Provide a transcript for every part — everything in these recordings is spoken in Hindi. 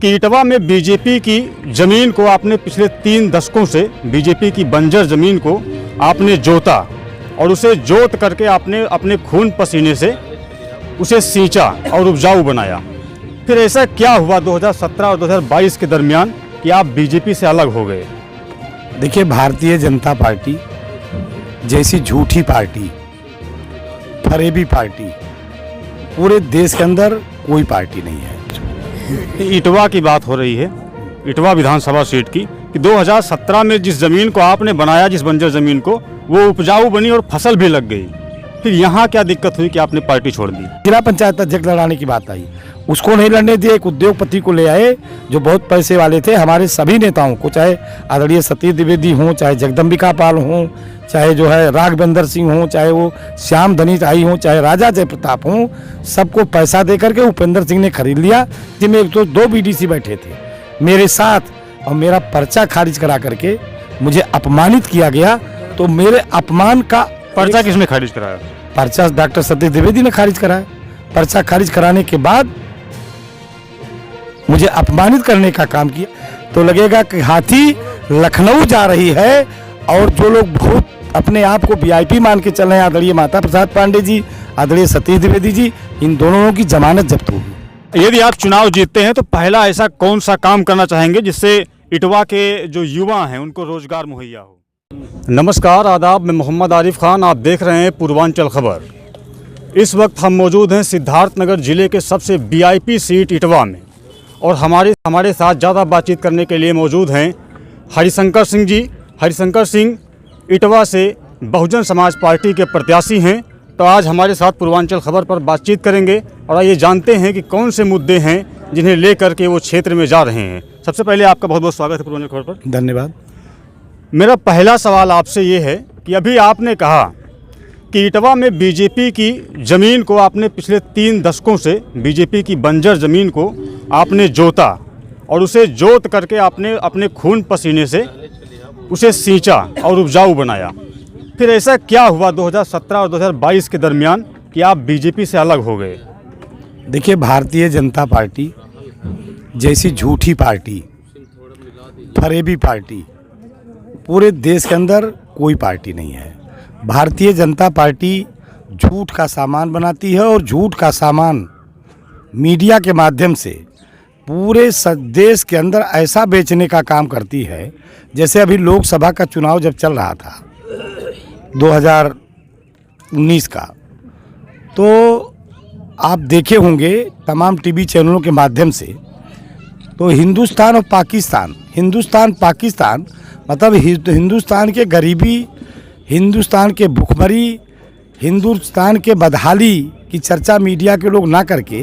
कि इटवा में बीजेपी की ज़मीन को आपने पिछले 3 दशकों से बीजेपी की बंजर ज़मीन को आपने जोता और उसे जोत करके आपने अपने खून पसीने से उसे सींचा और उपजाऊ बनाया। फिर ऐसा क्या हुआ 2017 और 2022 के दरमियान कि आप बीजेपी से अलग हो गए? देखिए, भारतीय जनता पार्टी जैसी झूठी पार्टी, फरेबी पार्टी पूरे देश के अंदर कोई पार्टी नहीं है। इटवा की बात हो रही है, इटवा विधानसभा सीट की, कि 2017 में जिस ज़मीन को आपने बनाया, जिस बंजर ज़मीन को, वो उपजाऊ बनी और फसल भी लग गई। फिर यहाँ क्या दिक्कत हुई कि आपने पार्टी छोड़ दी? जिला पंचायत अध्यक्ष लड़ाने की बात आई, उसको नहीं लड़ने दिए। एक उद्योगपति को ले आए जो बहुत पैसे वाले थे। हमारे सभी नेताओं को, चाहे आदरणीय सतीश द्विवेदी हों, चाहे जगदम्बिका पाल हों, चाहे जो है राघवेंद्र सिंह हों, चाहे वो श्याम धनीराई हों, चाहे राजा जयप्रताप हों, सबको पैसा दे करके उपेंद्र सिंह ने खरीद लिया, जिनमें एक तो 2 बीडीसी बैठे थे मेरे साथ, और मेरा पर्चा खारिज करा करके मुझे अपमानित किया गया। तो मेरे अपमान का पर्चा किसने खारिज कराया? पर्चा डॉक्टर सतीश द्विवेदी ने खारिज कराया। पर्चा खारिज कराने के बाद मुझे अपमानित करने का काम किया। तो लगेगा कि हाथी लखनऊ जा रही है, और जो लोग बहुत अपने आप को वीआईपी मान के चल रहे हैं, आदरणीय माता प्रसाद पांडे जी, आदरणीय सतीश द्विवेदी जी, इन दोनों की जमानत जब्त होगी। यदि आप चुनाव जीतते हैं तो पहला ऐसा कौन सा काम करना चाहेंगे जिससे इटवा के जो युवा हैं उनको रोजगार मुहैया हो? नमस्कार, आदाब, मैं मोहम्मद आरिफ खान, आप देख रहे हैं पूर्वांचल खबर। इस वक्त हम मौजूद हैं सिद्धार्थनगर जिले के सबसे वीआईपी सीट इटवा में, और हमारे साथ ज़्यादा बातचीत करने के लिए मौजूद हैं हरिशंकर सिंह जी। हरिशंकर सिंह इटवा से बहुजन समाज पार्टी के प्रत्याशी हैं, तो आज हमारे साथ पूर्वांचल खबर पर बातचीत करेंगे और आइए जानते हैं कि कौन से मुद्दे हैं जिन्हें लेकर के वो क्षेत्र में जा रहे हैं। सबसे पहले आपका बहुत बहुत स्वागत है पूर्वांचल खबर पर। धन्यवाद। मेरा पहला सवाल आपसे ये है कि अभी आपने कहा कि इटवा में बीजेपी की ज़मीन को आपने पिछले 3 दशकों से बीजेपी की बंजर ज़मीन को आपने जोता और उसे जोत करके आपने अपने खून पसीने से उसे सींचा और उपजाऊ बनाया। फिर ऐसा क्या हुआ 2017 और 2022 के दरमियान कि आप बीजेपी से अलग हो गए? देखिए, भारतीय जनता पार्टी जैसी झूठी पार्टी, फरेबी पार्टी पूरे देश के अंदर कोई पार्टी नहीं है। भारतीय जनता पार्टी झूठ का सामान बनाती है, और झूठ का सामान मीडिया के माध्यम से पूरे देश के अंदर ऐसा बेचने का काम करती है। जैसे अभी लोकसभा का चुनाव जब चल रहा था 2019 का, तो आप देखे होंगे तमाम टीवी चैनलों के माध्यम से, तो हिंदुस्तान और पाकिस्तान, हिंदुस्तान पाकिस्तान मतलब हिंदुस्तान के गरीबी, हिंदुस्तान के भुखमरी, हिंदुस्तान के बदहाली की चर्चा मीडिया के लोग ना करके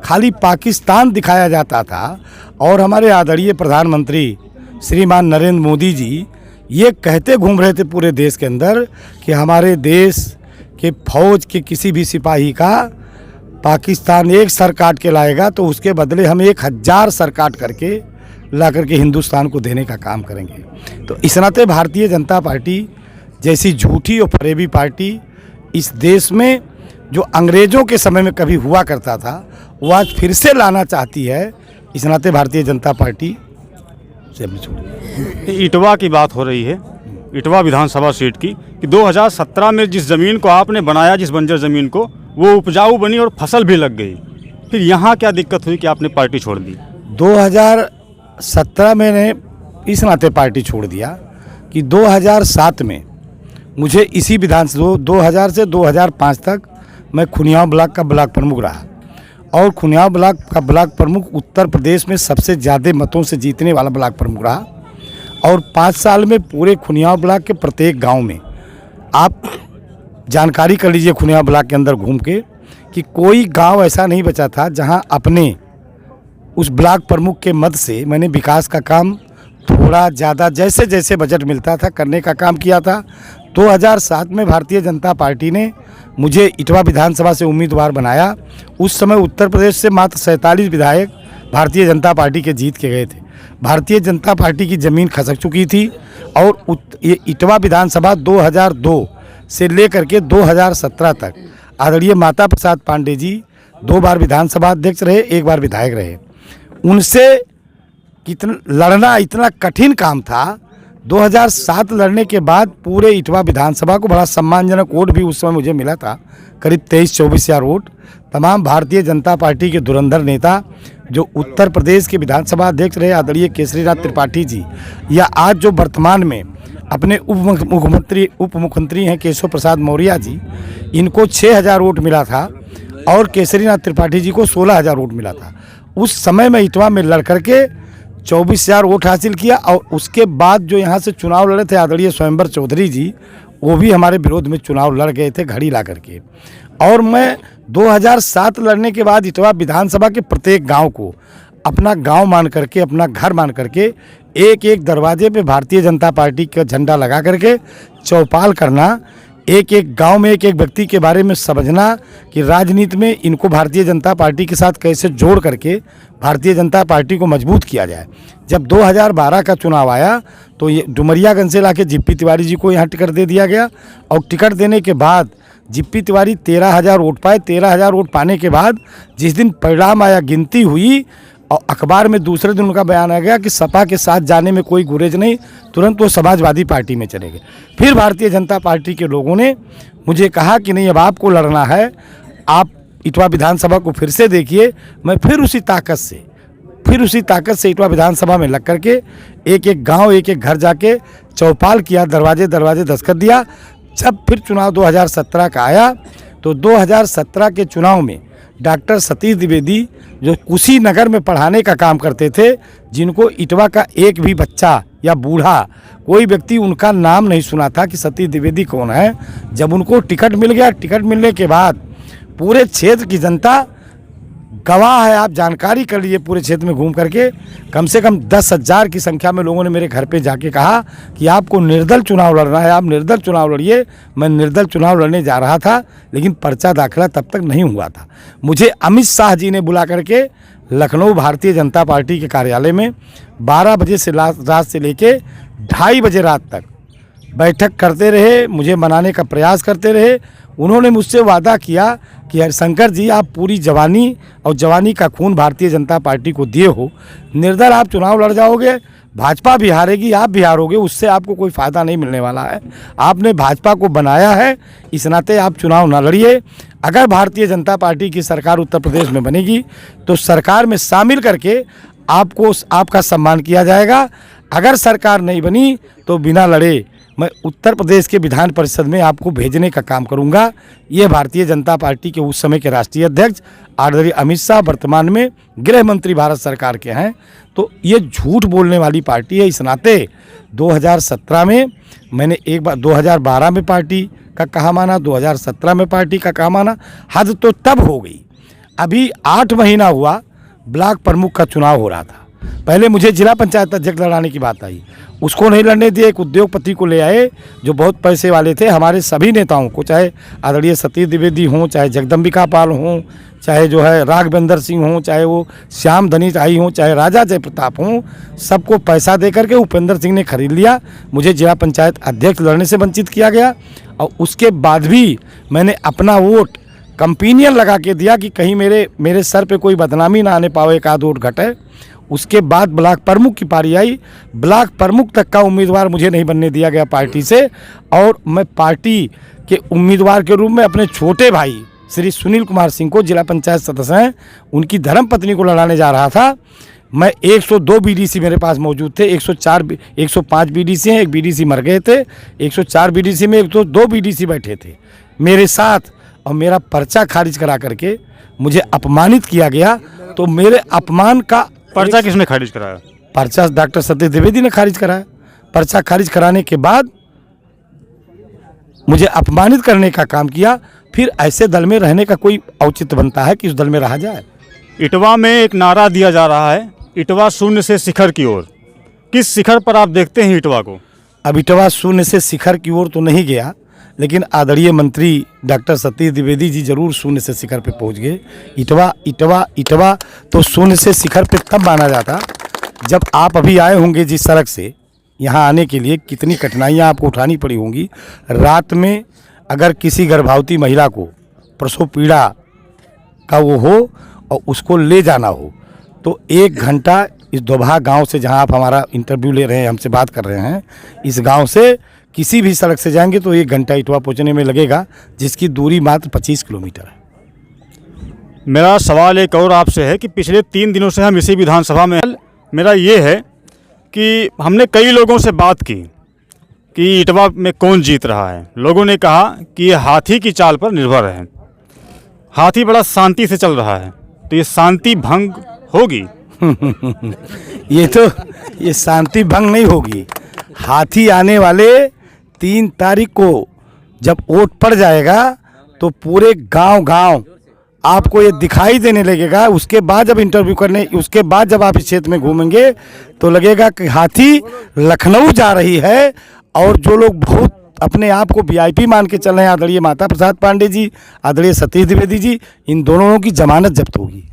खाली पाकिस्तान दिखाया जाता था। और हमारे आदरणीय प्रधानमंत्री श्रीमान नरेंद्र मोदी जी ये कहते घूम रहे थे पूरे देश के अंदर कि हमारे देश के फौज के किसी भी सिपाही का पाकिस्तान एक सर काट के लाएगा तो उसके बदले हम 1000 सर काट करके ला करके हिंदुस्तान को देने का काम करेंगे। तो इस नाते भारतीय जनता पार्टी जैसी झूठी और फरेबी पार्टी इस देश में जो अंग्रेज़ों के समय में कभी हुआ करता था, वो आज फिर से लाना चाहती है। इस नाते भारतीय जनता पार्टी से हमने छोड़ी। इटवा की बात हो रही है, इटवा विधानसभा सीट की, कि 2017 में जिस ज़मीन को आपने बनाया, जिस बंजर ज़मीन को, वो उपजाऊ बनी और फसल भी लग गई। फिर यहाँ क्या दिक्कत हुई कि आपने पार्टी छोड़ दी? 2017 मैंने इस नाते पार्टी छोड़ दिया कि 2007 में मुझे इसी विधानसभा 2000 से 2005 तक मैं खुनियाव ब्लॉक का ब्लॉक प्रमुख रहा, और खुनियाव ब्लॉक का ब्लॉक प्रमुख उत्तर प्रदेश में सबसे ज़्यादा मतों से जीतने वाला ब्लॉक प्रमुख रहा। और 5 साल में पूरे खुनियाव ब्लॉक के प्रत्येक गांव में आप जानकारी कर लीजिए खुनियाव ब्लॉक के अंदर घूम के कि कोई गांव ऐसा नहीं बचा था जहां अपने उस ब्लॉक प्रमुख के मद से मैंने विकास का काम थोड़ा ज़्यादा जैसे जैसे बजट मिलता था करने का काम किया था। 2007 में भारतीय जनता पार्टी ने मुझे इटवा विधानसभा से उम्मीदवार बनाया। उस समय उत्तर प्रदेश से मात्र 47 विधायक भारतीय जनता पार्टी के जीत के गए थे। भारतीय जनता पार्टी की ज़मीन खसक चुकी थी, और ये इटवा विधानसभा 2002 से लेकर के 2017 तक आदरणीय माता प्रसाद पांडे जी 2 बार विधानसभा अध्यक्ष रहे, 1 बार विधायक रहे। उनसे कितना लड़ना इतना कठिन काम था। 2007 लड़ने के बाद पूरे इटवा विधानसभा को बड़ा सम्मानजनक वोट भी उस समय मुझे मिला था, करीब 23-24 हज़ार वोट। तमाम भारतीय जनता पार्टी के धुरंधर नेता जो उत्तर प्रदेश के विधानसभा अध्यक्ष रहे आदरणीय केसरीनाथ त्रिपाठी जी, या आज जो वर्तमान में अपने उप मुख्यमंत्री हैं केशव प्रसाद मौर्य जी, इनको 6,000 वोट मिला था और केसरीनाथ त्रिपाठी जी को 16,000 वोट मिला था। उस समय में इटवा में लड़ करके 24,000 वोट हासिल किया। और उसके बाद जो यहाँ से चुनाव लड़े थे आदरणीय स्वयंवर चौधरी जी, वो भी हमारे विरोध में चुनाव लड़ गए थे घड़ी ला करके। और मैं 2007 लड़ने के बाद इटवा विधानसभा के प्रत्येक गांव को अपना गांव मान करके, अपना घर मान करके, एक एक दरवाजे पे भारतीय जनता पार्टी का झंडा लगा करके चौपाल करना, एक एक गांव में एक एक व्यक्ति के बारे में समझना कि राजनीति में इनको भारतीय जनता पार्टी के साथ कैसे जोड़ करके भारतीय जनता पार्टी को मजबूत किया जाए। जब 2012 का चुनाव आया तो ये डुमरियागंज से लाके जिप्पी तिवारी जी को यहाँ टिकट दे दिया गया। और टिकट देने के बाद जिप्पी तिवारी 13,000 वोट पाए। 13,000 वोट पाने के बाद जिस दिन परिणाम आया, गिनती हुई और अखबार में दूसरे दिन उनका बयान आ गया कि सपा के साथ जाने में कोई गुरेज नहीं, तुरंत वो समाजवादी पार्टी में चले गए। फिर भारतीय जनता पार्टी के लोगों ने मुझे कहा कि नहीं, अब आपको लड़ना है, आप इटवा विधानसभा को फिर से देखिए। मैं फिर उसी ताकत से इटवा विधानसभा में लग करके एक एक गांव, एक एक घर जाके चौपाल किया, दरवाजे दरवाजे दस्तखत दिया। जब फिर चुनाव 2017 का आया तो 2017 के चुनाव में डॉक्टर सतीश द्विवेदी जो कुशीनगर में पढ़ाने का काम करते थे, जिनको इटवा का एक भी बच्चा या बूढ़ा कोई व्यक्ति उनका नाम नहीं सुना था कि सतीश द्विवेदी कौन है, जब उनको टिकट मिल गया, टिकट मिलने के बाद पूरे क्षेत्र की जनता गवाह है, आप जानकारी कर लिए पूरे क्षेत्र में घूम करके, कम से कम 10,000 की संख्या में लोगों ने मेरे घर पे जाके कहा कि आपको निर्दल चुनाव लड़ना है, आप निर्दल चुनाव लड़िए। मैं निर्दल चुनाव लड़ने जा रहा था, लेकिन पर्चा दाखिला तब तक नहीं हुआ था। मुझे अमित शाह जी ने बुला करके लखनऊ भारतीय जनता पार्टी के कार्यालय में 12 बजे से रात से लेके 2:30 बजे रात तक बैठक करते रहे, मुझे मनाने का प्रयास करते रहे। उन्होंने मुझसे वादा किया कि हरिशंकर जी, आप पूरी जवानी और जवानी का खून भारतीय जनता पार्टी को दिए हो, निर्दल आप चुनाव लड़ जाओगे, भाजपा भी हारेगी, आप भी हारोगे, उससे आपको कोई फ़ायदा नहीं मिलने वाला है। आपने भाजपा को बनाया है, इस नाते आप चुनाव ना लड़िए। अगर भारतीय जनता पार्टी की सरकार उत्तर प्रदेश में बनेगी तो सरकार में शामिल करके आपको आपका सम्मान किया जाएगा। अगर सरकार नहीं बनी तो बिना लड़े मैं उत्तर प्रदेश के विधान परिषद में आपको भेजने का काम करूंगा। ये भारतीय जनता पार्टी के उस समय के राष्ट्रीय अध्यक्ष आदरणीय अमित शाह वर्तमान में गृह मंत्री भारत सरकार के हैं। तो ये झूठ बोलने वाली पार्टी है। इस नाते 2017 में मैंने एक बार 2012 में पार्टी का कहा माना, 2017 में पार्टी का कहा माना। हद तो तब हो गई, अभी 8 महीना हुआ ब्लॉक प्रमुख का चुनाव हो रहा था। पहले मुझे जिला पंचायत अध्यक्ष लड़ाने की बात आई, उसको नहीं लड़ने दिए। एक उद्योगपति को ले आए जो बहुत पैसे वाले थे। हमारे सभी नेताओं को, चाहे आदरणीय सतीश द्विवेदी हों, चाहे जगदम्बिका पाल हों, चाहे जो है राघवेंद्र सिंह हों, चाहे वो श्याम धनीचाई हों, चाहे राजा जयप्रताप हों, सबको पैसा दे करके उपेंद्र सिंह ने खरीद लिया। मुझे जिला पंचायत अध्यक्ष लड़ने से वंचित किया गया। और उसके बाद भी मैंने अपना वोट कंपेनियन लगा के दिया कि कहीं मेरे सर पे कोई बदनामी ना आने पाओ, एक आध वोट घटे। उसके बाद ब्लॉक प्रमुख की पारी आई। ब्लॉक प्रमुख तक का उम्मीदवार मुझे नहीं बनने दिया गया पार्टी से, और मैं पार्टी के उम्मीदवार के रूप में अपने छोटे भाई श्री सुनील कुमार सिंह को, जिला पंचायत सदस्य हैं, उनकी धर्मपत्नी को लड़ाने जा रहा था। मैं 102 बीडीसी मेरे पास मौजूद थे। 105 बीडीसी हैं, एक बीडीसी मर गए थे। 104 बीडीसी में 102 बीडीसी बैठे थे मेरे साथ, और मेरा पर्चा खारिज करा करके मुझे अपमानित किया गया। तो मेरे अपमान का पर्चा किसने खारिज कराया? पर्चा डॉक्टर सतीश द्विवेदी ने खारिज कराया। पर्चा खारिज कराने के बाद मुझे अपमानित करने का काम किया। फिर ऐसे दल में रहने का कोई औचित्य बनता है कि उस दल में रहा जाए? इटवा में एक नारा दिया जा रहा है, इटवा शून्य से शिखर की ओर। किस शिखर पर आप देखते हैं इटवा को? अब इटवा शून्य से शिखर की ओर तो नहीं गया, लेकिन आदरणीय मंत्री डॉक्टर सतीश द्विवेदी जी जरूर शून्य से शिखर पे पहुंच गए। इटवा तो शून्य से शिखर पे तब माना जाता जब आप अभी आए होंगे जिस सड़क से यहाँ आने के लिए, कितनी कठिनाइयाँ आपको उठानी पड़ी होंगी। रात में अगर किसी गर्भवती महिला को प्रसव पीड़ा का वो हो और उसको ले जाना हो तो 1 घंटा इस दोभा गांव से, जहां आप हमारा इंटरव्यू ले रहे हैं, हमसे बात कर रहे हैं, इस गांव से किसी भी सड़क से जाएंगे तो 1 घंटा इटवा पहुंचने में लगेगा, जिसकी दूरी मात्र 25 किलोमीटर है। मेरा सवाल एक और आपसे है कि पिछले 3 दिनों से हम इसी विधानसभा में, मेरा ये है कि हमने कई लोगों से बात की कि इटवा में कौन जीत रहा है। लोगों ने कहा कि ये हाथी की चाल पर निर्भर है, हाथी बड़ा शांति से चल रहा है, तो ये शांति भंग होगी? ये शांति भंग नहीं होगी। हाथी आने वाले 3 तारीख को जब वोट पड़ जाएगा तो पूरे गांव आपको ये दिखाई देने लगेगा। उसके बाद जब इंटरव्यू करने, उसके बाद जब आप इस क्षेत्र में घूमेंगे तो लगेगा कि हाथी लखनऊ जा रही है। और जो लोग बहुत अपने आप को वीआईपी मान के चल रहे हैं, आदरणीय माता प्रसाद पांडे जी, आदरणीय सतीश द्विवेदी जी, इन दोनों की जमानत जब्त होगी।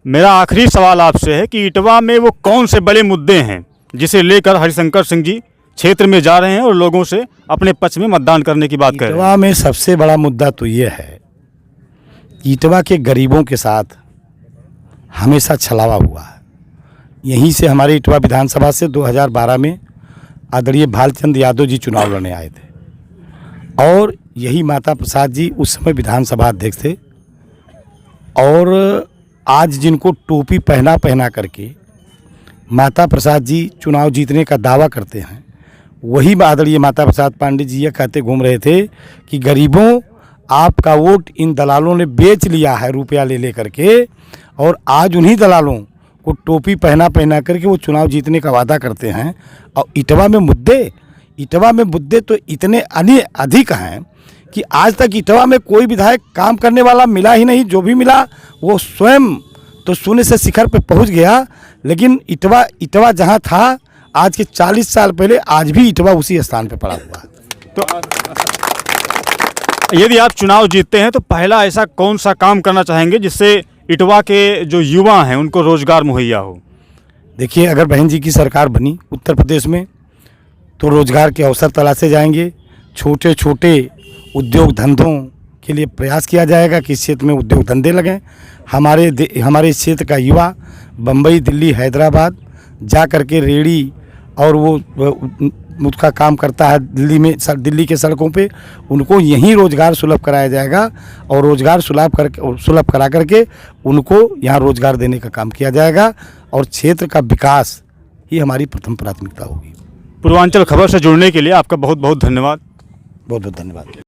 मेरा आखिरी सवाल आपसे है कि इटवा में वो कौन से बड़े मुद्दे हैं जिसे लेकर हरिशंकर सिंह जी क्षेत्र में जा रहे हैं और लोगों से अपने पक्ष में मतदान करने की बात कर रहे हैं? इटवा में सबसे बड़ा मुद्दा तो ये है, इटवा के गरीबों के साथ हमेशा छलावा हुआ है। यहीं से हमारे इटवा विधानसभा से 2012 में आदरणीय भालचंद्र यादव जी चुनाव लड़ने आए थे और यही माता प्रसाद जी उस समय विधानसभा अध्यक्ष थे। और आज जिनको टोपी पहना करके माता प्रसाद जी चुनाव जीतने का दावा करते हैं, वही आदरणीय माता प्रसाद पांडे जी ये कहते घूम रहे थे कि गरीबों, आपका वोट इन दलालों ने बेच लिया है रुपया ले करके, और आज उन्हीं दलालों को टोपी पहना करके वो चुनाव जीतने का वादा करते हैं। और इटवा में मुद्दे तो इतने अधिक हैं कि आज तक इटवा में कोई विधायक काम करने वाला मिला ही नहीं। जो भी मिला वो स्वयं तो शून्य से शिखर पे पहुंच गया। लेकिन इटवा जहां था आज के 40 साल पहले, आज भी इटवा उसी स्थान पे पड़ा हुआ है। तो यदि आप चुनाव जीतते हैं तो पहला ऐसा कौन सा काम करना चाहेंगे जिससे इटवा के जो युवा हैं उनको रोजगार मुहैया हो? देखिए, अगर बहन जी की सरकार बनी उत्तर प्रदेश में तो रोजगार के अवसर तलाशे जाएंगे। छोटे छोटे उद्योग धंधों के लिए प्रयास किया जाएगा कि इस क्षेत्र में उद्योग धंधे लगें। हमारे इस क्षेत्र का युवा बम्बई, दिल्ली, हैदराबाद जा करके रेड़ी और वो उसका काम करता है दिल्ली के सड़कों पे, उनको यहीं रोजगार सुलभ कराया जाएगा। और रोजगार सुलभ करा करके उनको यहाँ रोजगार देने का काम किया जाएगा। और क्षेत्र का विकास ही हमारी प्रथम प्राथमिकता होगी। पूर्वांचल खबर से जुड़ने के लिए आपका बहुत बहुत धन्यवाद। बहुत बहुत धन्यवाद।